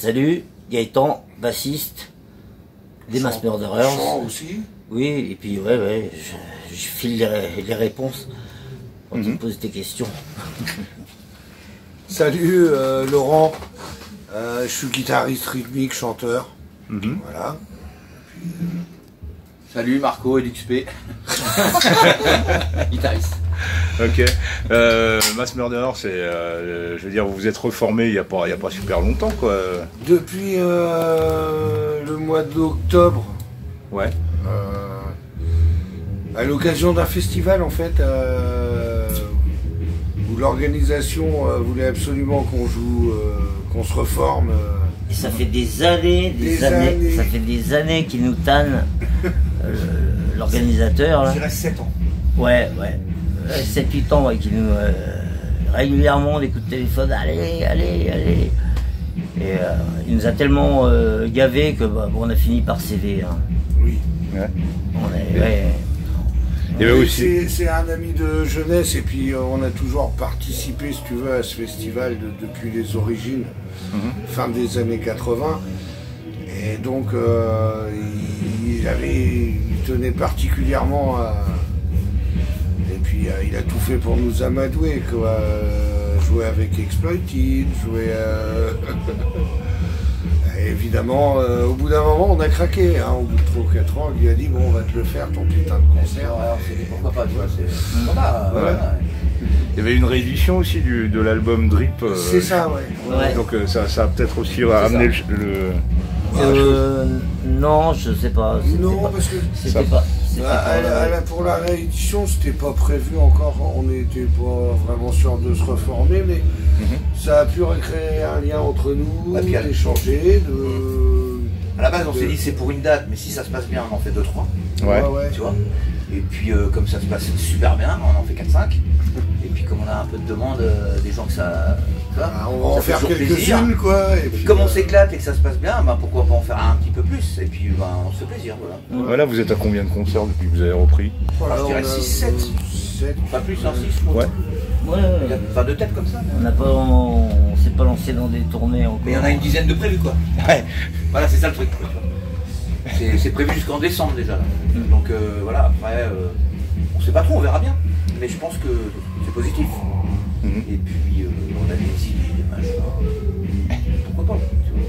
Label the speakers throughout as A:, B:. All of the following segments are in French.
A: Salut, Gaëtan, bassiste, des Mass Murderers.
B: Chant aussi.
A: Oui, et puis ouais, je file les réponses quand tu me poses tes questions.
B: Salut Laurent, je suis guitariste rythmique, chanteur. Voilà.
C: Salut Marco et l'XP. Guitariste.
D: Ok. Mass Murderer, c'est, je veux dire, vous vous êtes reformé il y a pas super longtemps, quoi.
B: Depuis le mois d'octobre.
D: Ouais.
B: À l'occasion d'un festival en fait, où l'organisation voulait absolument qu'on joue, qu'on se reforme.
A: Et ça fait des années, ça fait des années qu'il nous tanne, l'organisateur.
E: Je dirais 7 ans.
A: Ouais. 7-8 ans, ouais, qui nous régulièrement des coups de téléphone, allez. Et il nous a tellement gavé que on a fini par céder. Hein.
B: Oui.
D: Ouais.
B: C'est un ami de jeunesse et puis on a toujours participé, si tu veux, à ce festival depuis les origines, fin des années 80. Et donc il tenait particulièrement à... Et puis il a tout fait pour nous amadouer, quoi. Jouer avec Exploited, jouer... Évidemment, au bout d'un moment, on a craqué. Hein, au bout de 3 ou 4 ans, il lui a dit, bon, on va te le faire, ton putain de concert.
C: Pourquoi pas, tu vois, c'est...
B: Voilà.
D: Il y avait une réédition aussi de l'album Drip.
B: C'est ça, ouais.
D: Donc ça a peut-être aussi ramené le...
A: Non, je sais pas.
B: Non, parce que...
A: C'était pas...
B: pour la réédition, c'était pas prévu encore, on n'était pas vraiment sûr de se reformer, mais ça a pu recréer un lien entre nous, d'échanger,
C: À la base, on s'est dit c'est pour une date, mais si ça se passe bien, on en fait 2-3.
D: Ouais.
C: Tu vois. Et puis, comme ça se passe super bien, on en fait 4-5. Et puis, comme on a un peu de demande, des gens que ça...
B: on va en faire quelques-unes, quoi. Et puis,
C: comme on s'éclate et que ça se passe bien, pourquoi pas en faire un petit peu plus. Et puis, on se fait plaisir, voilà.
D: Voilà, vous êtes à combien de concerts depuis que vous avez repris?
B: voilà,
C: je dirais 6-7. Pas plus, 6, je crois.
A: Ouais.
C: Enfin, de tête comme ça.
A: On s'est pas lancé dans des tournées encore.
C: Mais il y en a une dizaine de prévus, quoi.
D: Ouais.
C: Voilà, c'est ça le truc. C'est prévu jusqu'en décembre déjà. Là. Donc voilà, après, on sait pas trop, on verra bien. Mais je pense que c'est positif. Et puis, on a des idées, des machins. Pourquoi pas, tu vois.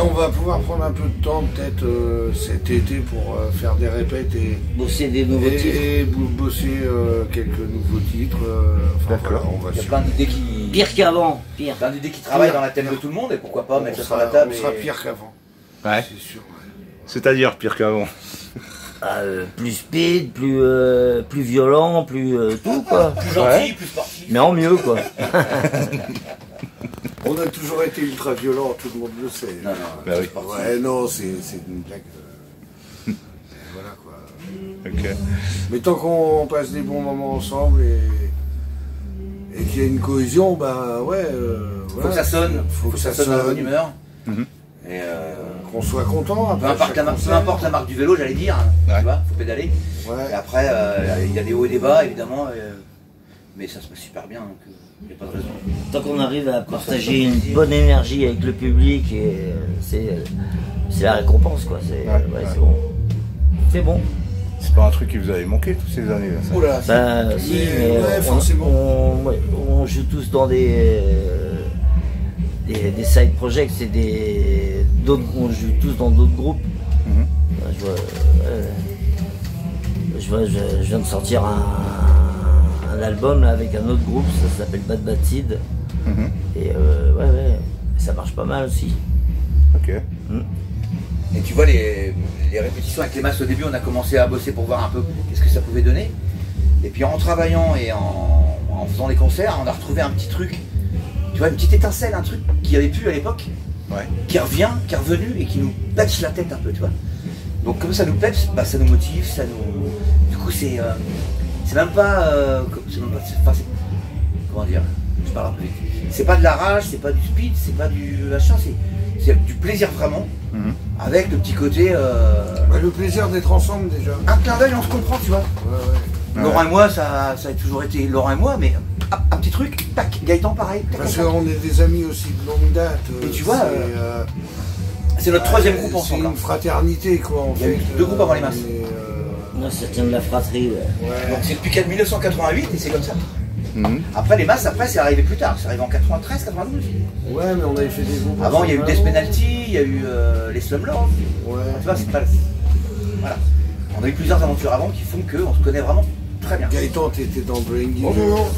B: on va pouvoir prendre un peu de temps peut-être cet été pour faire des répètes et
A: bosser des nouveaux titres.
B: Et bosser quelques nouveaux titres.
D: D'accord.
C: Il y a plein d'idées qui...
A: Pire qu'avant, pire.
C: Plein d'idées qui travaillent dans la tête de tout le monde et pourquoi pas mettre ça sur la table.
B: On sera pire qu'avant.
D: Ouais.
B: C'est sûr. Ouais.
D: C'est-à-dire pire qu'avant.
A: Plus speed, plus violent, plus tout quoi.
C: Plus gentil, plus sportif.
A: Mais en mieux quoi.
B: On a toujours été ultra violent, tout le monde le sait.
C: Non,
D: Bah oui.
B: Ouais, non, c'est une blague. Voilà quoi.
D: Ok.
B: Mais tant qu'on passe des bons moments ensemble et qu'il y a une cohésion, bah ouais.
C: Faut que ça sonne. Faut que ça sonne dans la bonne humeur. Et
B: qu'on soit content.
C: peu importe la marque du vélo, j'allais dire.
D: Ouais.
C: Tu vois, faut pédaler.
B: Ouais.
C: Et après, il y a des hauts et des bas, évidemment. Mais ça se passe super bien, donc il n'y a pas de raison.
A: Tant qu'on arrive à partager une bonne énergie avec le public, et c'est la récompense quoi. C'est c'est bon. C'est bon.
D: C'est pas un truc qui vous avait manqué toutes ces années là, ça.
C: Oula,
A: Bah, si, mais
B: ouais, forcément.
A: on joue tous dans des side projects, on joue tous dans d'autres groupes. Je viens de sortir un album là, avec un autre groupe, ça s'appelle Bad Bad Seed. Et ça marche pas mal aussi.
D: Ok.
C: Et tu vois, les répétitions avec les masses au début, on a commencé à bosser pour voir un peu qu'est-ce que ça pouvait donner. Et puis en travaillant et en faisant les concerts, on a retrouvé un petit truc, tu vois, une petite étincelle, un truc qu'il n'y avait plus à l'époque, qui revient, qui est revenu et qui nous pète la tête un peu, tu vois. Donc comme ça nous pète, bah, ça nous motive, ça nous... Du coup c'est même pas... comment dire, je parle un peu vite. C'est pas de la rage, c'est pas du speed, c'est pas du machin, c'est du plaisir vraiment, avec le petit côté...
B: Bah, le plaisir d'être ensemble déjà.
C: Un clin d'œil, on se comprend, tu vois. Laurent et moi, ça a toujours été Laurent et moi, mais un petit truc, tac, Gaëtan pareil. Tac,
B: Parce
C: tac,
B: qu'on est des amis aussi de longue date.
C: Et tu vois, c'est notre troisième groupe ensemble.
B: C'est une fraternité quoi en
C: Il y a eu
B: fait.
C: 2 groupes avant les masses.
A: Non, ça tient de la fratrie.
C: Donc c'est depuis 1988 et c'est comme ça. Après les masses, c'est arrivé plus tard, c'est arrivé en 93, 92.
B: Ouais, mais on avait fait des groupes.
C: Avant il y a eu Death Penalty, il y a eu les Slumlord.
B: Ouais.
C: Tu vois, c'est pas... Voilà. On a eu plusieurs aventures avant qui font qu'on se connaît vraiment très bien.
B: Gaëtan, t'étais dans Brain Games.
D: Bonjour.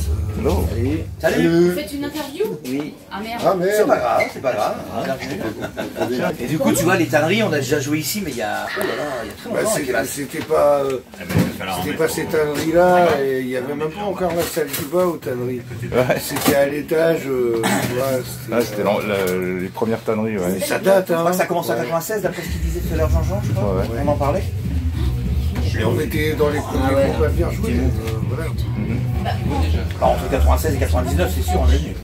D: Non.
C: Salut.
E: Vous faites une interview?
A: Oui.
E: Ah merde.
B: Ah merde.
C: C'est pas grave, c'est pas grave. Bienvenue. Et du coup, tu vois, les tanneries, on a déjà joué ici, mais il y a, oh là là, il y a très
B: Bah,
C: longtemps avec les masses.
B: c'était pas ces tanneries-là, et il n'y avait même pas encore la salle du bas aux tanneries. C'était à l'étage.
D: C'était les premières tanneries. Ouais.
B: Ça date,
C: Je
B: hein.
C: crois que ça commence en 96, d'après ce qu'il disait tout à l'heure Jean-Jean, je crois.
D: Ouais.
C: On en parlait.
B: Et on était dans les premiers groupes à venir jouer. Voilà.
C: Alors, entre 96 et 99, c'est sûr, on est venu.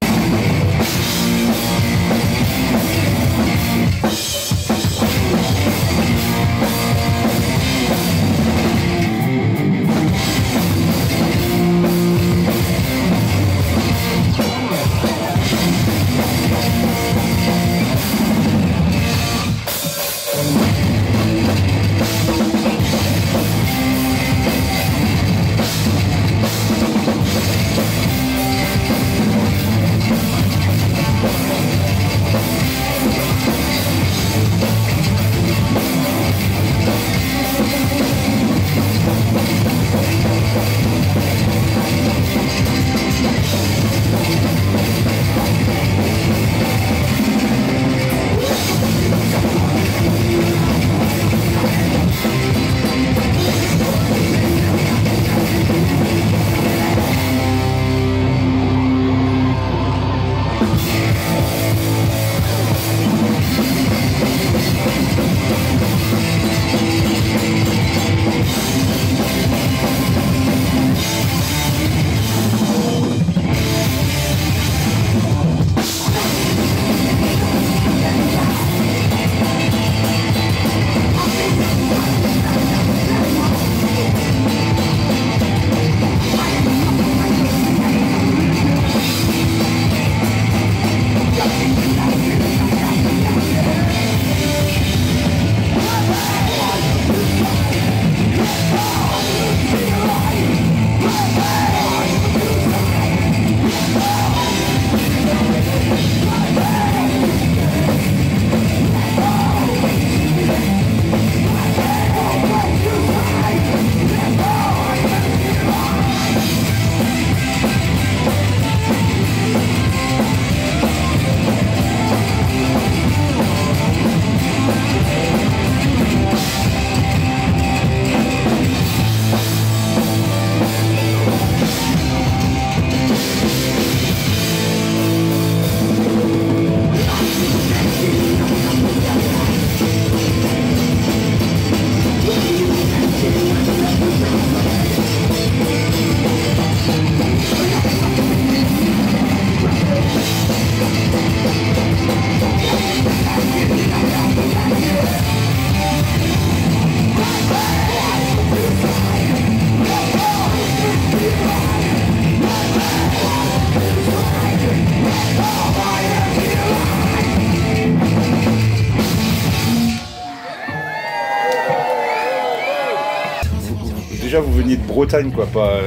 D: déjà vous veniez de Bretagne, quoi, pas,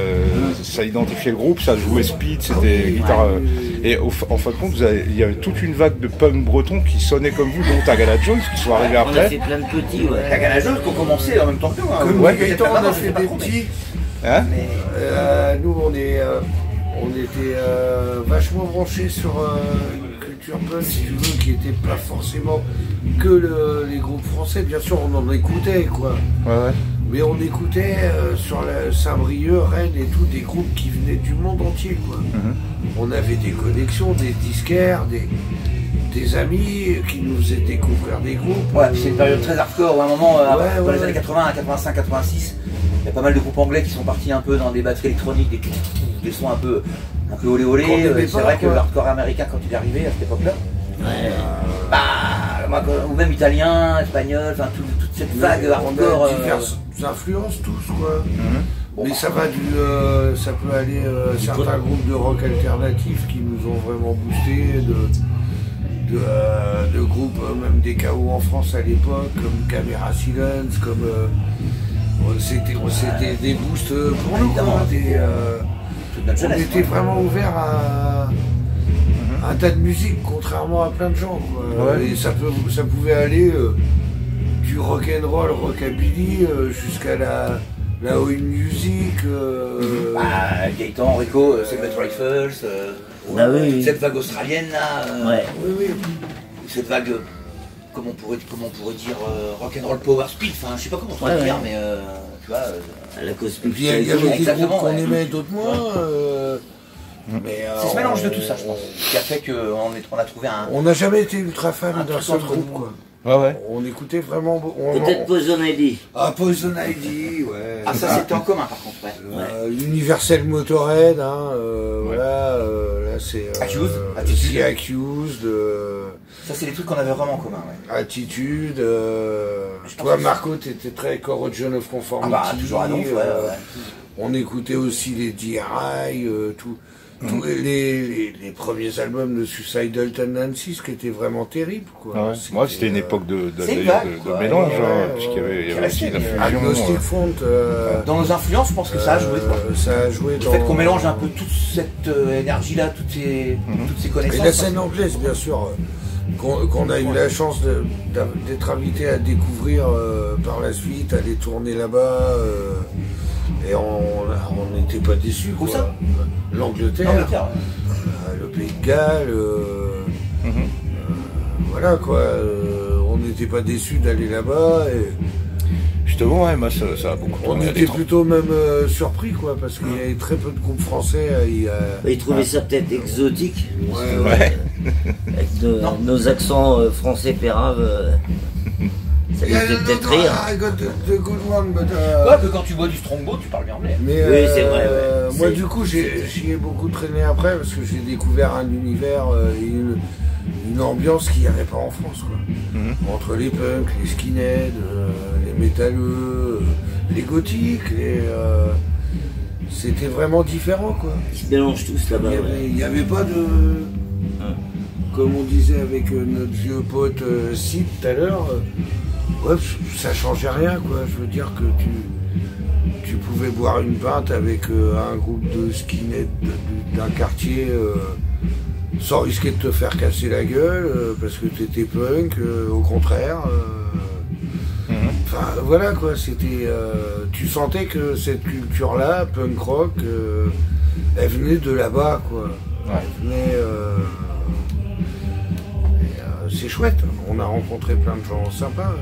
D: ça identifiait le groupe, ça jouait speed, c'était guitare. Et en fin de compte, il y avait toute une vague de punk breton qui sonnait comme vous, dont Tagala Jones, qui sont arrivés après.
A: On a fait plein de petits, ouais.
C: Tagala Jones qui ont commencé en même temps que nous.
B: Comme
C: ouais,
B: Gaëtan, on a fait des petits.
D: Hein
B: Nous, on était vachement branchés sur une culture punk, si tu veux, qui n'était pas forcément que les groupes français. Bien sûr, on en écoutait, quoi.
D: Ouais.
B: Mais on écoutait sur Saint-Brieuc, Rennes et tout, des groupes qui venaient du monde entier, quoi. On avait des connexions, des disquaires, des amis qui nous faisaient découvrir des groupes.
C: Ouais, c'est une période très hardcore, à un moment, dans les années 80, 85, 86, il y a pas mal de groupes anglais qui sont partis un peu dans des batteries électroniques, des sons un peu olé olé. C'est vrai que le hardcore américain, quand il est arrivé à cette époque-là, ou même italien, espagnol, enfin toute cette vague hardcore.
B: On a diverses influences tous, quoi. Mais ça va ça peut aller certains groupes de rock alternatif qui nous ont vraiment boosté, de groupes, même des KO en France à l'époque, comme Camera Silence, comme c'était des boosts pour nous, quoi. On était vraiment ouvert à un tas de musique, contrairement à plein de gens, quoi.
D: Ouais.
B: Et ça pouvait aller du rock'n'roll, rockabilly, jusqu'à la oi music.
C: Gaëtan, Enrico, Secret Rifles, cette vague australienne là.
B: Oui.
C: Cette vague, comment on pourrait dire, rock'n'roll power speed, enfin je sais pas comment on pourrait dire, mais tu vois.
A: La Cosmic.
B: Il y avait des groupes qu'on aimait, d'autres moins.
C: C'est ce mélange de tout ça, je pense, qui a fait qu'on a trouvé un.
B: On n'a jamais été ultra fan d'un seul groupe, quoi.
D: Ouais.
B: On écoutait vraiment.
A: Peut-être Poison Ivy.
B: Poison Ivy, ouais.
C: Ah, ça c'était en commun par contre, ouais.
B: Universal Motorhead, voilà. Là c'est.
C: Attitude.
B: Accused.
C: Ça c'est les trucs qu'on avait vraiment en commun, ouais.
B: Attitude. Toi, Marco, t'étais très Corrosion of Conformity.
C: Toujours à Donf, ouais.
B: On écoutait aussi les DRI, tous les premiers albums de Suicidal Tendencies qui étaient vraiment terribles, quoi.
D: Moi, c'était une époque de mélange, puisqu'il y avait aussi la fusion.
B: Agnostic Front.
C: Dans nos influences, je pense que ça a joué, quoi.
B: Ça a joué
C: Le fait qu'on mélange un peu toute cette énergie-là, toutes ces connaissances.
B: Et la scène anglaise, bien sûr, qu'on a eu la chance d'être invité à découvrir par la suite, aller tourner là-bas. Et on n'était pas déçus.
C: Où ça ?
B: L'Angleterre, le Pays de Galles, voilà quoi. On n'était pas déçus d'aller là-bas.
D: Justement, moi ça a beaucoup tourné.
B: On était plutôt même surpris, quoi, parce qu'il y avait très peu de groupes français.
A: Ils trouvaient ça peut-être exotique.
D: Ouais.
A: Avec nos accents français péraves. Ça les fait peut-être rire.
B: I got the good one, but
C: ouais, que quand tu bois du Strongbow, tu parles bien anglais.
B: Mais
A: oui, c'est vrai.
B: Moi, du coup, j'y ai beaucoup traîné après parce que j'ai découvert un univers et une ambiance qu'il n'y avait pas en France, quoi. Entre les punks, les skinheads, les métalleux, les gothiques, c'était vraiment différent, quoi.
A: Ils se mélangent tous là-bas.
B: Il n'y avait pas de. Comme on disait avec notre vieux pote Sid tout à l'heure. Ouais, ça changeait rien, quoi. Je veux dire que tu pouvais boire une pinte avec un groupe de skinheads d'un quartier sans risquer de te faire casser la gueule parce que t'étais punk, au contraire. Enfin, voilà, quoi. C'était, tu sentais que cette culture-là, punk rock, elle venait de là-bas, quoi. Elle venait. C'est chouette, on a rencontré plein de gens sympas.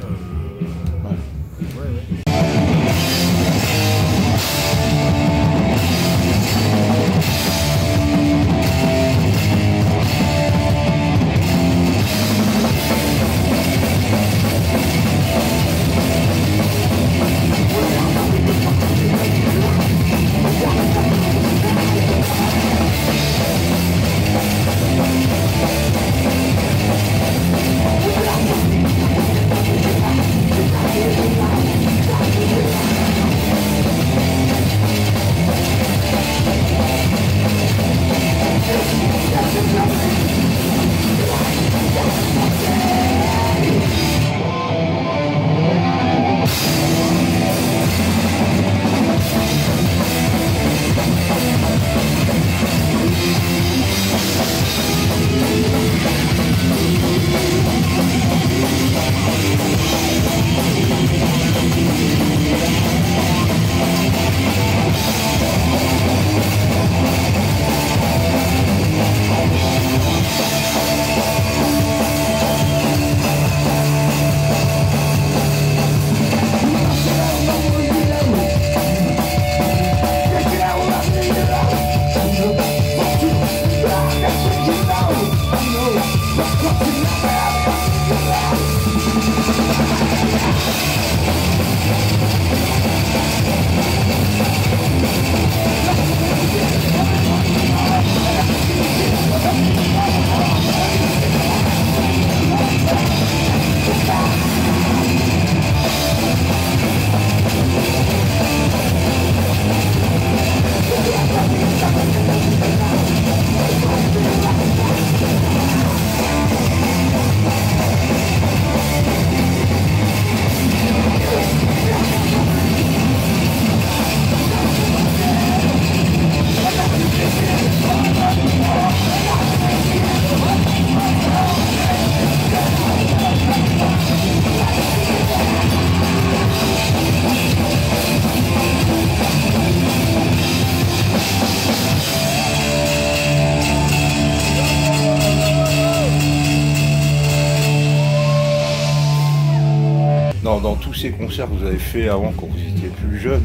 D: Dans tous ces concerts que vous avez fait avant, quand vous étiez plus jeune,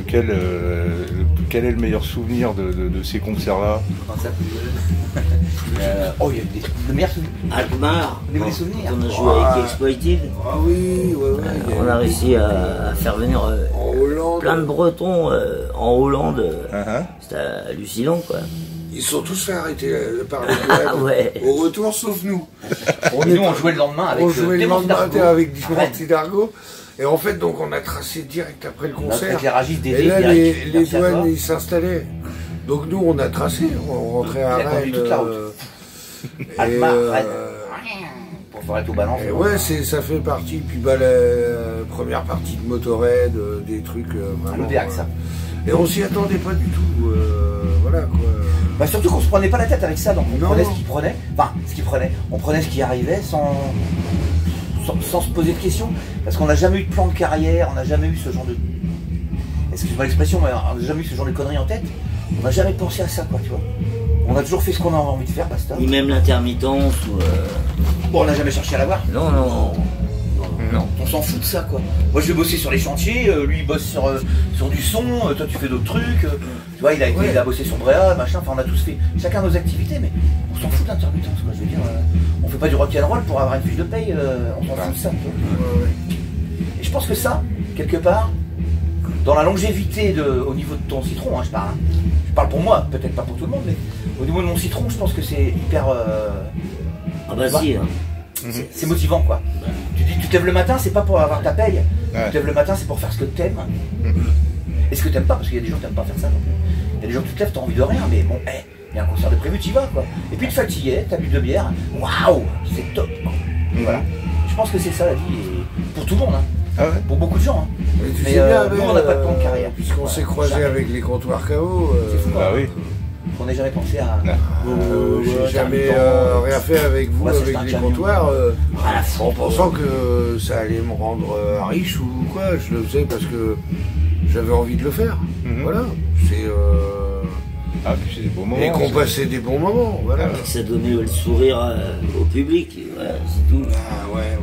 D: quel est le meilleur souvenir de ces concerts-là?
C: Concert plus jeune. Oh, il y a des meilleurs souvenirs.
A: Alkmaar,
C: Des souvenirs.
A: on a joué avec Exploited.
B: Ah oui, ouais.
A: On a réussi à faire venir
B: En Hollande.
A: plein de Bretons en Hollande.
D: Uh-huh.
A: C'était hallucinant, quoi.
B: Ils sont tous fait arrêter par les
A: Ah ouais.
B: Au retour, sauf nous.
C: Et nous, on jouait le lendemain avec
B: On jouait le
C: Démon
B: lendemain
C: Dargo.
B: avec Dimanche d'Argo. Et en fait, donc, on a tracé direct après le
C: Notre
B: concert.
C: éclairagiste
B: Et
C: Dédé,
B: là,
C: Eric,
B: les
C: merci à toi.
B: douanes, ils s'installaient. Donc, nous, on a tracé. On rentrait à
C: Il a conduit
B: Rennes.
C: toute la route.
B: Et,
C: Alkmaar, Rennes. Pour faire être au balance.
B: et ouais, ça fait partie. Puis, bah, la première partie de Motorhead, des trucs. Vraiment,
C: L'Odéac, ça.
B: Et on s'y attendait pas du tout. Voilà, quoi.
C: Bah surtout qu'on se prenait pas la tête avec ça, donc on
B: Non.
C: prenait ce qu'il prenait, on prenait ce qui arrivait sans se poser de questions, parce qu'on n'a jamais eu de plan de carrière, on n'a jamais eu ce genre de... Excuse-moi l'expression, mais on n'a jamais eu ce genre de conneries en tête, on n'a jamais pensé à ça, quoi, tu vois. On a toujours fait ce qu'on a envie de faire, basta.
A: Ni même l'intermittence ou...
C: Bon, on n'a jamais cherché à l'avoir.
A: Non, non. Non.
C: On s'en fout de ça, quoi. Moi, je vais bosser sur les chantiers, lui, il bosse sur du son, toi, tu fais d'autres trucs. Tu vois, il a bossé sur Bréa, machin, enfin, on a tous fait chacun nos activités, mais on s'en fout de l'intermittence, quoi. Je veux dire, on fait pas du rock'n'roll pour avoir une fiche de paye, on s'en fout de ça, tu vois. Et je pense que ça, quelque part, dans la longévité au niveau de ton citron, hein, je parle. Je parle pour moi, peut-être pas pour tout le monde, mais au niveau de mon citron, je pense que c'est hyper...
A: Ah bah si, hein.
C: C'est motivant, quoi. Tu te lèves le matin, c'est pas pour avoir ta paye.
D: Ouais.
C: Tu te lèves le matin, c'est pour faire ce que t'aimes. Et ce que t'aimes pas, parce qu'il y a des gens qui t'aiment pas faire ça non plus. Il y a des gens qui te lèvent, t'as envie de rien, mais bon, il y a un concert de prévu, t'y vas, quoi. Et puis tu te fatiguais, t'as bu de bière, waouh, c'est top, quoi. Et voilà. Je pense que c'est ça la vie, et pour tout le monde, hein.
D: Ah ouais.
C: Pour beaucoup de gens, hein.
B: Mais tu
C: Mais,
B: sais bien,
C: nous, on n'a pas de plan de carrière.
B: Puisqu'on
C: Voilà.
B: s'est croisé
C: Jamais.
B: avec les comptoirs KO.
C: C'est fou,
D: Ah
C: hein.
D: oui.
C: On n'a jamais pensé à...
B: J'ai jamais rien fait avec vous,
C: Ouais, c'est
B: avec
C: un
B: les
C: camion.
B: comptoirs,
C: Ah,
B: en pensant que ça allait me rendre riche ou quoi. Je le faisais parce que j'avais envie de le faire. Voilà. C'est
D: Ah, puis c'est des beaux moments.
B: et qu'on passait des bons moments. Voilà.
A: Ça donnait le sourire au public, et voilà, c'est tout.
B: Ah ouais.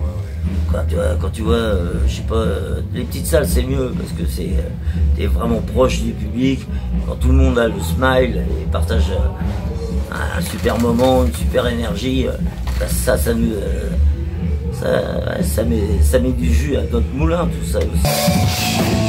A: Quand tu vois, je sais pas, les petites salles c'est mieux parce que t'es vraiment proche du public. Quand tout le monde a le smile et partage un super moment, une super énergie, ça met du jus à notre moulin, tout ça aussi.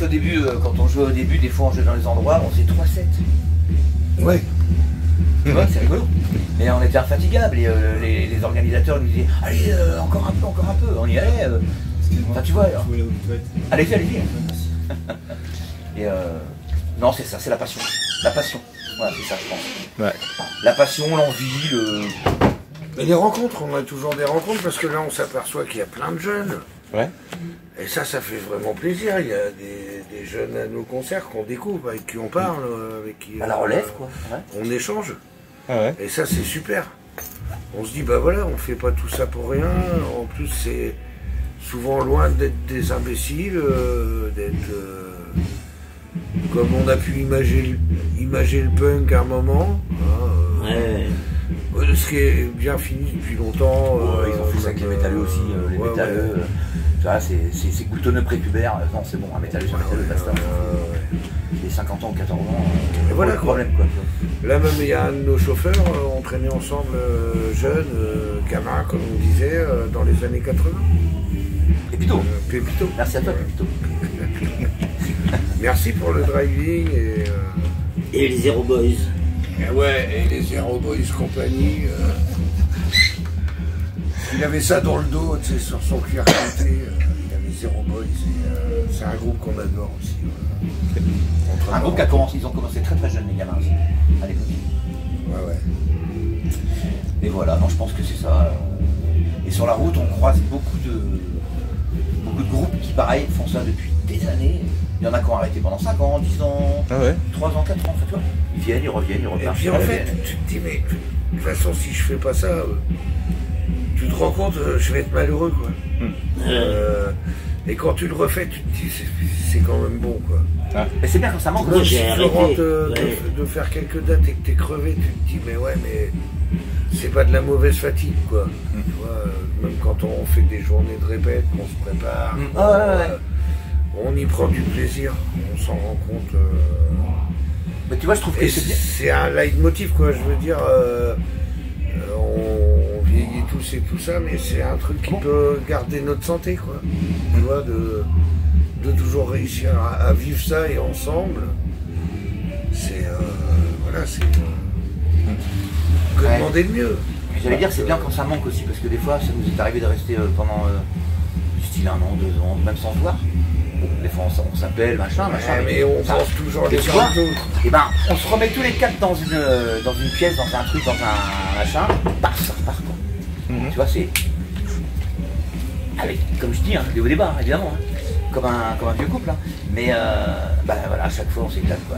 C: qu'au début, quand on jouait au début, des fois on jouait dans les endroits, on faisait 3-7.
B: Ouais.
C: Tu vois, c'est rigolo. Mais on était infatigables et les organisateurs nous disaient allez, encore un peu, on y allait. Enfin, tu vois. Allez-y. Et non, c'est ça, c'est la passion. La passion. Voilà, c'est ça, je pense.
D: Ouais.
C: La passion, l'envie,
B: Mais les rencontres, on a toujours des rencontres parce que là, on s'aperçoit qu'il y a plein de jeunes.
D: Ouais.
B: Et ça fait vraiment plaisir. Il y a des jeunes à nos concerts qu'on découvre, avec qui on parle, avec qui
C: à la relève, quoi. Ouais.
B: on échange.
D: Ah ouais.
B: Et ça, c'est super. On se dit, bah voilà, on fait pas tout ça pour rien. En plus, c'est souvent loin d'être des imbéciles, d'être comme on a pu imager le punk à un moment. Ce qui est bien fini depuis longtemps.
C: Ils ont fait ça avec les métalleux aussi, les métalleux. Tu vois, c'est goutonneux prépubère. Non, c'est bon, un métalleux, c'est un métalleux, basta. Les 50 ans ou 14 ans,
B: et voilà,
C: le problème, quoi.
B: Là même, il y a un de nos chauffeurs, on traînait ensemble, jeunes, gamins, comme on disait, dans les années 80.
C: Pépito.
B: Pépito.
C: Merci à toi, Pépito.
B: Merci pour le driving
A: Et les Zero Boys.
B: Et les Zero Boys compagnie. Il avait ça dans le dos, tu sais, sur son cuir clouté. Il avait Zero Boys. C'est un groupe qu'on adore aussi.
C: Un groupe qui a commencé, ils ont commencé très très jeunes, les gamins aussi, à l'époque.
B: Ouais.
C: Et voilà, non, je pense que c'est ça. Et sur la route, on croise beaucoup de groupes qui, pareil, font ça depuis des années. Il y en a qui ont arrêté pendant 5 ans, 10 ans, 3 ans, 4 ans, en fait, tu vois. Ils viennent, ils reviennent, ils repartent.
B: Et puis en fait, tu te dis, mais de toute façon, si je fais pas ça, tu te rends compte, je vais être malheureux, quoi. Et quand tu le refais, tu te dis, c'est quand même bon, quoi.
C: Ah. Mais c'est bien quand ça manque.
A: Moi, j'ai
B: Si tu rentres de faire quelques dates et que t'es crevé, tu te dis, mais ouais, mais c'est pas de la mauvaise fatigue, quoi. Tu vois, même quand on fait des journées de répète, qu'on se prépare, on y prend du plaisir, on s'en rend compte.
C: Mais tu vois, je trouve que
B: c'est un leitmotiv, quoi. Je veux dire, on vieillit tous et tout ça, mais c'est un truc qui peut garder notre santé, quoi. Tu vois, de toujours réussir à vivre ça et ensemble, c'est voilà, c'est que demander de mieux.
C: J'allais dire, c'est bien quand ça manque aussi, parce que des fois, ça nous est arrivé de rester pendant style 1 an, 2 ans, même sans se voir. Des fois, on s'appelle, machin.
B: Mais on pense toujours les uns aux autres.
C: Et ben, on se remet tous les 4 dans une pièce, dans un truc, dans un machin, paf, ça repart, quoi. Tu vois, c'est avec, comme je dis, hein, des hauts débats, évidemment, hein, comme un vieux couple, hein. Mais voilà, à chaque fois, on s'éclate, quoi.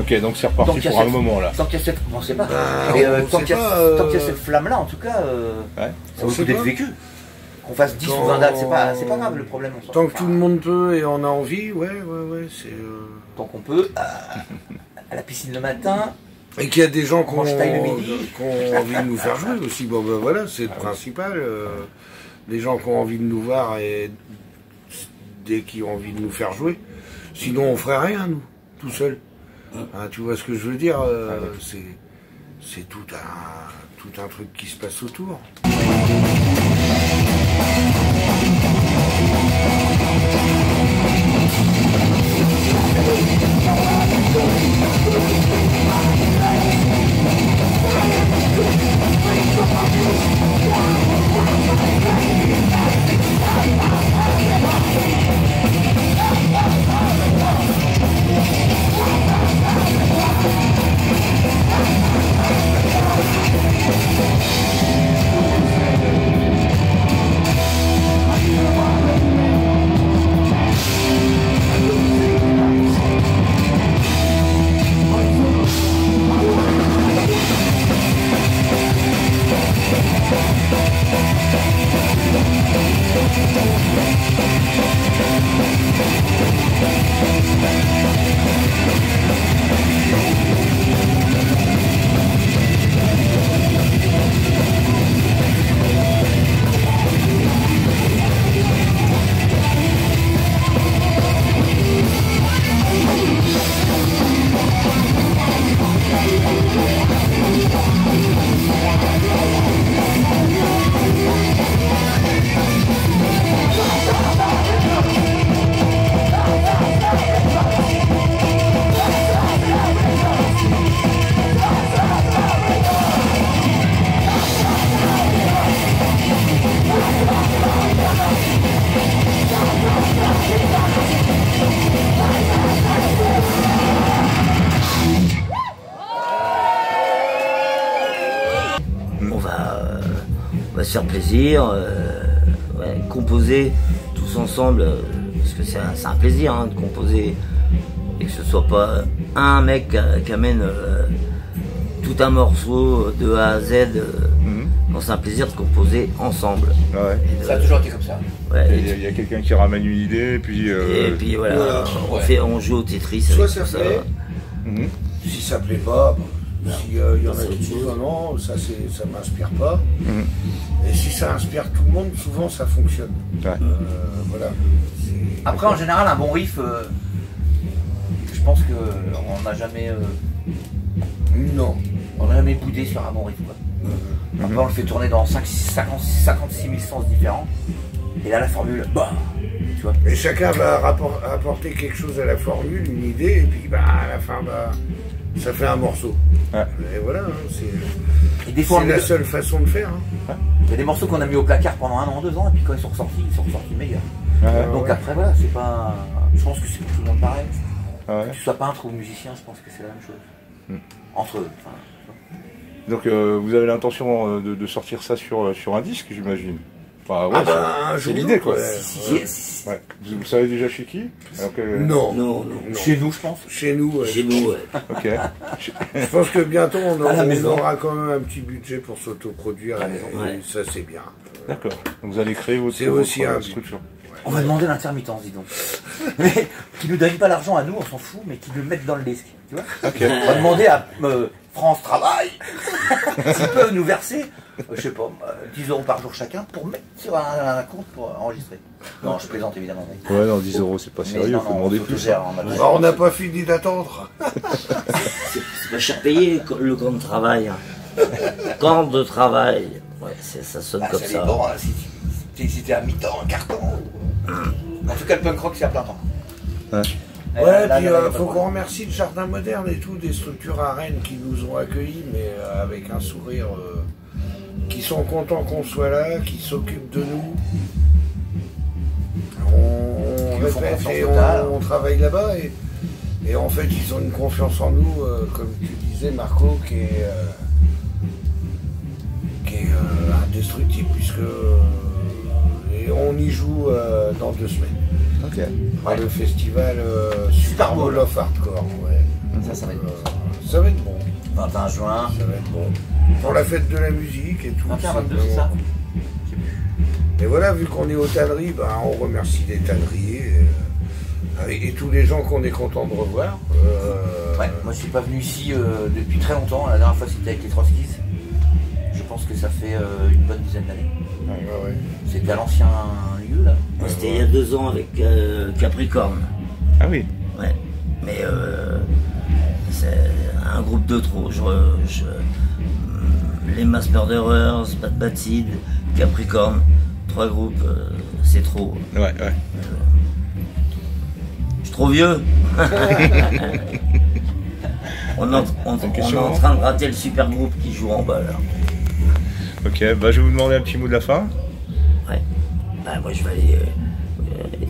D: Ok, donc c'est reparti pour un moment là.
C: Tant qu'il y a cette, on sait pas. Tant qu'il y a cette flamme-là, en tout cas, ça vaut le coup d'être vécu. Qu'on fasse 10 ou 20 dates, c'est pas grave le problème.
B: Tant que tout le monde peut et on a envie, ouais, c'est...
C: Tant qu'on peut, à la piscine le matin.
B: Et qu'il y a des gens qui ont
C: le
B: envie de nous faire jouer aussi. Bon ben voilà, c'est le principal. Les gens qui ont envie de nous voir et dès qu'ils ont envie de nous faire jouer. Sinon on ferait rien, nous, tout seul. Hein, tu vois ce que je veux dire, c'est tout un truc qui se passe autour.
A: on va se faire plaisir, composer tous ensemble, parce que c'est un plaisir hein, de composer, et que ce soit pas un mec qui amène tout un morceau de A à Z. Non, c'est un plaisir de composer ensemble.
C: Ouais. Ça a toujours été comme ça.
D: Ouais, il y a quelqu'un qui ramène une idée et puis
A: voilà, on joue au Tetris.
B: Soit ça plaît, si ça plaît pas, s'il y en a qui disent non, ça m'inspire pas. Et si ça inspire tout le monde, souvent ça fonctionne. Voilà.
C: Après, en général, un bon riff, je pense qu'on n'a jamais.
B: Non.
C: On n'a jamais boudé sur un bon riff. Quoi. Après, on le fait tourner dans 56 000 sens différents. Et là, la formule, bah, tu vois.
B: Et chacun va apporter quelque chose à la formule, une idée, et puis à la fin, ça fait un morceau. Et voilà, hein, c'est la seule façon de faire. Hein.
C: Il y a des morceaux qu'on a mis au placard pendant 1 an, 2 ans, et puis quand ils sont ressortis meilleurs. Donc après, voilà, c'est pas. Je pense que c'est pour tout le monde pareil. Que tu sois peintre ou musicien, je pense que c'est la même chose. Entre eux.
D: Donc vous avez l'intention de sortir ça sur un disque, j'imagine. Enfin, c'est l'idée quoi. Vous savez déjà chez qui?
B: Non.
C: Chez nous, je pense.
B: Chez nous,
D: Ok.
B: Je pense que bientôt on aura quand même un petit budget pour s'autoproduire. Et ça c'est bien.
D: D'accord. Donc vous allez créer votre structure.
C: On va demander l'intermittence, dis donc. Mais qui nous donne pas l'argent à nous, on s'en fout, mais qui le mettent dans le disque. Tu vois. On va demander à France Travail s'ils peuvent nous verser, je sais pas, 10 € par jour chacun pour mettre sur un compte pour enregistrer. Non, je plaisante évidemment.
D: Ouais, non, 10 € c'est pas sérieux, il faut demander plus.
B: On n'a pas fini d'attendre.
A: C'est pas cher payé le camp de travail. Camp de travail. Ouais, ça sonne comme ça.
C: Bon, si t'es à mi-temps, un quart-temps. En tout cas, le punk rock, c'est à plein temps.
B: Puis il faut qu'on remercie le Jardin Moderne et tout, des structures à Rennes qui nous ont accueillis, mais avec un sourire, qui sont contents qu'on soit là, qui s'occupent de nous. On répète et on travaille là-bas, et en fait, ils ont une confiance en nous, comme tu disais, Marco, qui est indestructible, puisque et on y joue dans 2 semaines. Le festival Super Bowl of Hardcore.
C: Ça va être bon.
B: Ça va être bon.
C: 21 juin.
B: Ça va être bon. Pour la fête de la musique et tout.
C: 21, 22, c'est ça.
B: Et voilà, vu qu'on est aux tanneries, on remercie les tanneries et tous les gens qu'on est content de revoir.
C: Moi je suis pas venu ici depuis très longtemps. La dernière fois c'était avec les Trotskys. Je pense que ça fait une bonne dizaine d'années. C'était à l'ancien lieu là.
A: C'était il y a 2 ans avec Capricorne.
D: Ah oui.
A: Ouais. Mais c'est un groupe de trop. Les Mass Murderers, Bad Bad Seed, Capricorne, 3 groupes, c'est trop.
D: Ouais.
A: Je suis trop vieux. on est en train de rater le super groupe qui joue en bas là.
D: Ok, je vais vous demander un petit mot de la fin.
A: Ouais. Moi je vais aller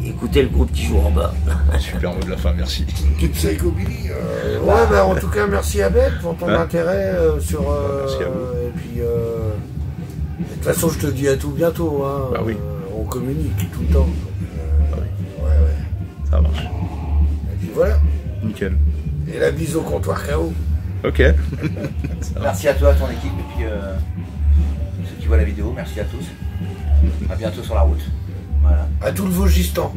A: écouter le groupe qui joue en bas.
D: Super mot de la fin, merci.
B: Psycho Billy. En tout cas, merci Abel pour ton intérêt sur.
D: Merci à vous.
B: Et puis, de toute façon, je te dis à tout bientôt. Hein,
D: oui.
B: On communique tout le temps.
D: Ça marche.
B: Et puis voilà.
D: Nickel.
B: Et la bise au comptoir KO.
D: Ok.
C: Merci à toi, à ton équipe, et puis ceux qui voient la vidéo, merci à tous. À bientôt sur la route. Voilà.
B: À tout le Vosgistan.